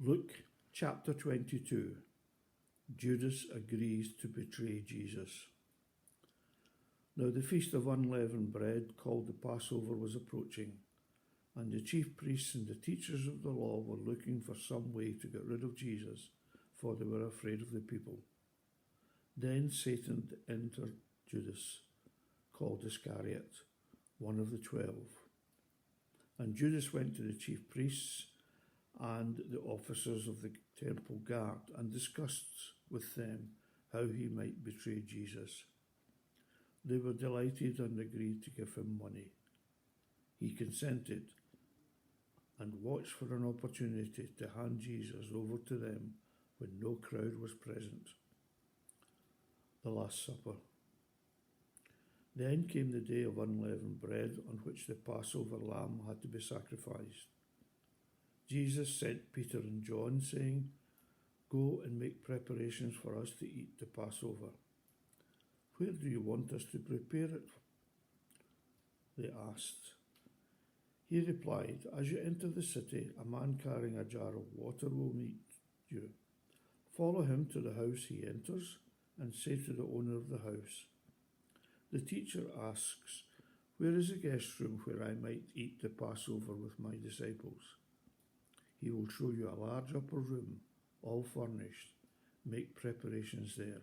Luke chapter 22. Judas agrees to betray Jesus. Now the feast of unleavened bread, called the Passover, was approaching, and the chief priests and the teachers of the law were looking for some way to get rid of Jesus, for they were afraid of the people. Then Satan entered Judas, called Iscariot, one of the 12. And Judas went to the chief priests and the officers of the temple guard and discussed with them how he might betray Jesus. They were delighted and agreed to give him money. He consented and watched for an opportunity to hand Jesus over to them when no crowd was present. The Last Supper. Then came the day of unleavened bread, on which the Passover lamb had to be sacrificed. Jesus sent Peter and John, saying, "Go and make preparations for us to eat the Passover." "Where do you want us to prepare it?" they asked. He replied, "As you enter the city, a man carrying a jar of water will meet you. Follow him to the house he enters, and say to the owner of the house, 'The teacher asks, where is the guest room where I might eat the Passover with my disciples?' He will show you a large upper room, all furnished. Make preparations there."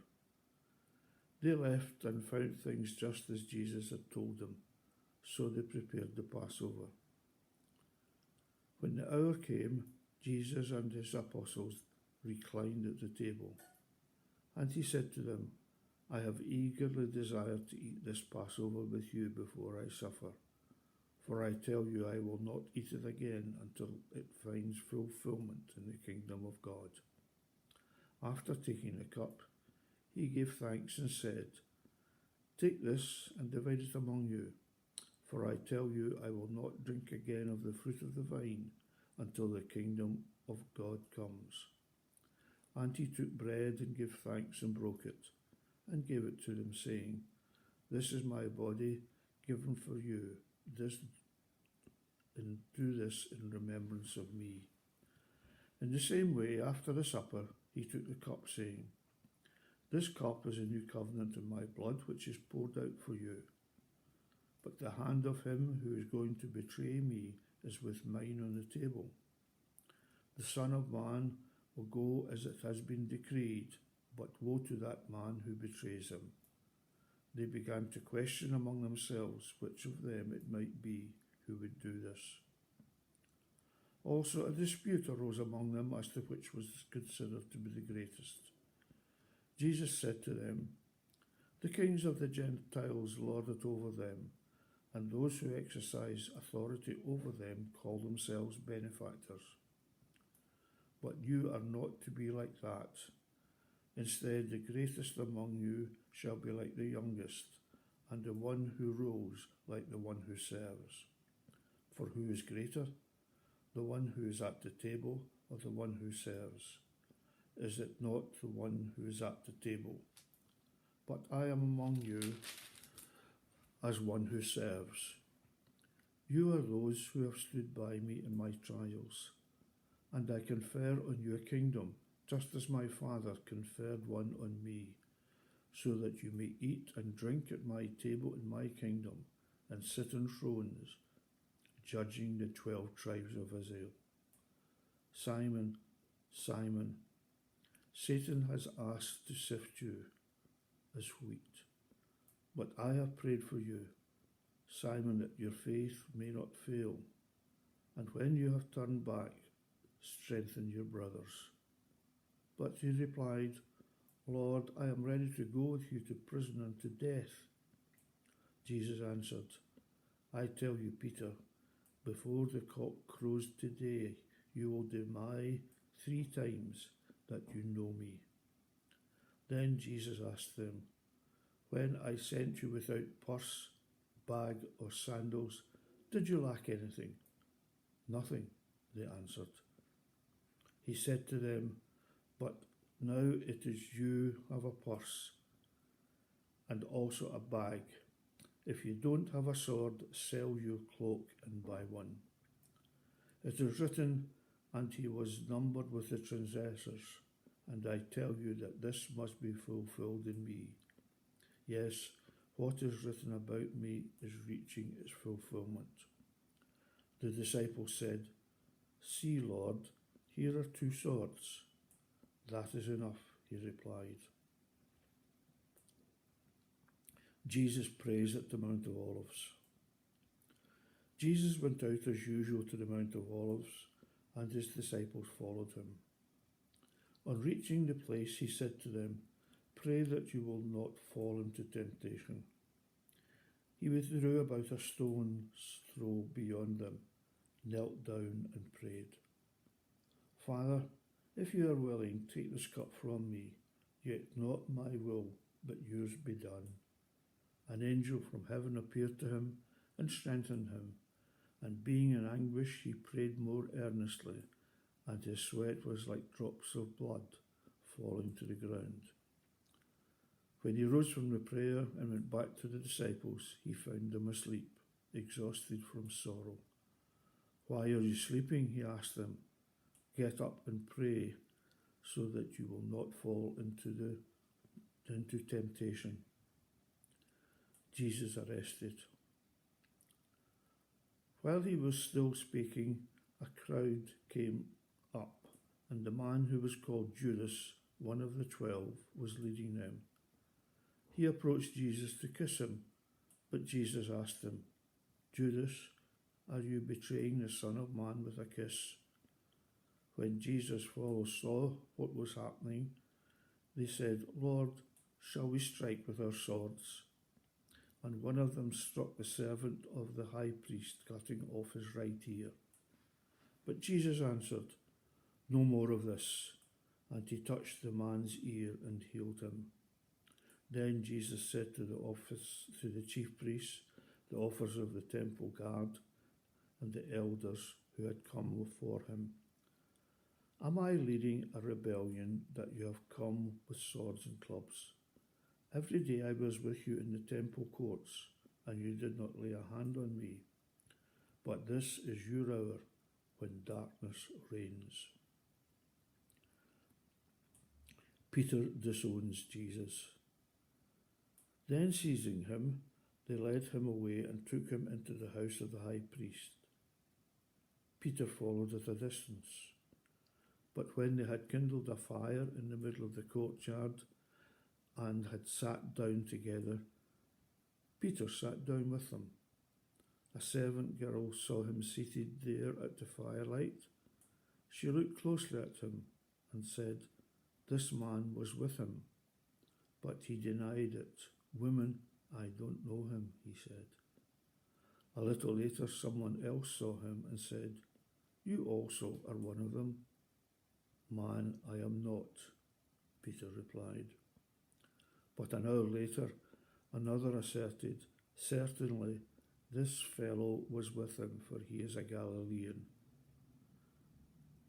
They left and found things just as Jesus had told them, so they prepared the Passover. When the hour came, Jesus and his apostles reclined at the table, and he said to them, "I have eagerly desired to eat this Passover with you before I suffer. For I tell you, I will not eat it again until it finds fulfillment in the kingdom of God." After taking the cup, he gave thanks and said, "Take this and divide it among you. For I tell you, I will not drink again of the fruit of the vine until the kingdom of God comes." And he took bread and gave thanks and broke it, and gave it to them, saying, "This is my body given for you. Do this in remembrance of me." In the same way, after the supper, he took the cup, saying, "This cup is a new covenant in my blood, which is poured out for you. But the hand of him who is going to betray me is with mine on the table. The Son of Man will go as it has been decreed, but woe to that man who betrays him." They began to question among themselves which of them it might be who would do this. Also a dispute arose among them as to which was considered to be the greatest. Jesus said to them, "The kings of the Gentiles lord it over them, and those who exercise authority over them call themselves benefactors. But you are not to be like that. Instead, the greatest among you shall be like the youngest, and the one who rules like the one who serves. For who is greater, the one who is at the table or the one who serves? Is it not the one who is at the table? But I am among you as one who serves. You are those who have stood by me in my trials, and I confer on you a kingdom, just as my Father conferred one on me, so that you may eat and drink at my table in my kingdom, and sit on thrones, judging the 12 tribes of Israel. Simon, Simon, Satan has asked to sift you as wheat, but I have prayed for you, Simon, that your faith may not fail, and when you have turned back, strengthen your brothers." But he replied, "Lord, I am ready to go with you to prison and to death." Jesus answered, "I tell you, Peter, before the cock crows today, you will deny 3 times that you know me." Then Jesus asked them, "When I sent you without purse, bag, or sandals, did you lack anything?" "Nothing," they answered. He said to them, "But now it is you have a purse and also a bag. If you don't have a sword, sell your cloak and buy one. It is written, and he was numbered with the transgressors. And I tell you that this must be fulfilled in me. Yes, what is written about me is reaching its fulfillment. The disciples said, See, Lord, here are 2 swords. That is enough, he replied. Jesus prays at the Mount of Olives. Jesus went out as usual to the Mount of Olives, and his disciples followed him. On reaching the place, he said to them, Pray that you will not fall into temptation. He withdrew about a stone's throw beyond them, knelt down and prayed. Father, if you are willing, take this cup from me, yet not my will, but yours be done. An angel from heaven appeared to him and strengthened him, and being in anguish he prayed more earnestly, and his sweat was like drops of blood falling to the ground. When he rose from the prayer and went back to the disciples, he found them asleep, exhausted from sorrow. Why are you sleeping? He asked them. Get up and pray, so that you will not fall into temptation. Jesus arrested. While he was still speaking, a crowd came up, and the man who was called Judas, one of the 12, was leading them. He approached Jesus to kiss him, but Jesus asked him, Judas, are you betraying the Son of Man with a kiss? When Jesus' followers saw what was happening, they said, Lord, shall we strike with our swords? And one of them struck the servant of the high priest, cutting off his right ear. But Jesus answered, No more of this. And he touched the man's ear and healed him. Then Jesus said to the chief priests, the officers of the temple guard, and the elders who had come before him, Am I leading a rebellion that you have come with swords and clubs? Every day I was with you in the temple courts, and you did not lay a hand on me. But this is your hour when darkness reigns. Peter disowns Jesus. Then seizing him, they led him away and took him into the house of the high priest. Peter followed at a distance. But when they had kindled a fire in the middle of the courtyard and had sat down together, Peter sat down with them. A servant girl saw him seated there at the firelight. She looked closely at him and said, This man was with him. But he denied it. Woman, I don't know him, he said. A little later, someone else saw him and said, You also are one of them. Man, I am not, Peter replied. But an hour later, another asserted, Certainly, this fellow was with him, for he is a Galilean.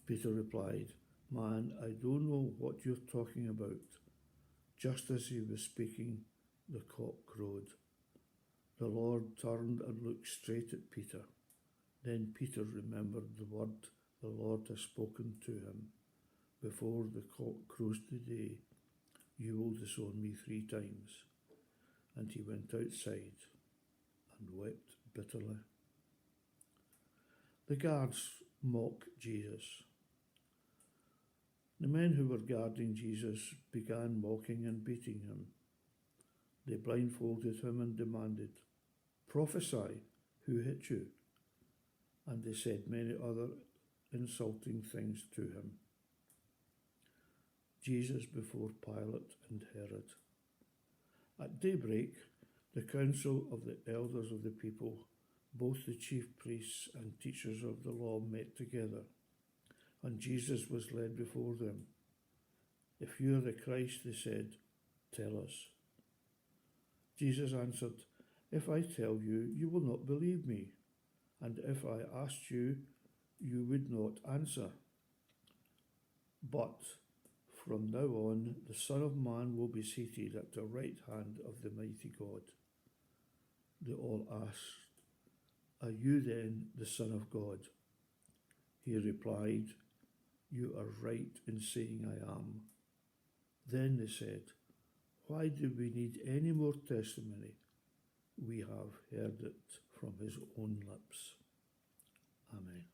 Peter replied, Man, I don't know what you're talking about. Just as he was speaking, the cock crowed. The Lord turned and looked straight at Peter. Then Peter remembered the word the Lord had spoken to him. Before the cock crows today, you will disown me 3 times. And he went outside and wept bitterly. The guards mock Jesus. The men who were guarding Jesus began mocking and beating him. They blindfolded him and demanded, Prophesy, who hit you? And they said many other insulting things to him. Jesus before Pilate and Herod. At daybreak, the council of the elders of the people, both the chief priests and teachers of the law, met together, and Jesus was led before them. If you are the Christ, they said, tell us. Jesus answered, If I tell you, you will not believe me, and if I asked you, you would not answer. But from now on, the Son of Man will be seated at the right hand of the mighty God. They all asked, Are you then the Son of God? He replied, You are right in saying I am. Then they said, Why do we need any more testimony? We have heard it from his own lips. Amen.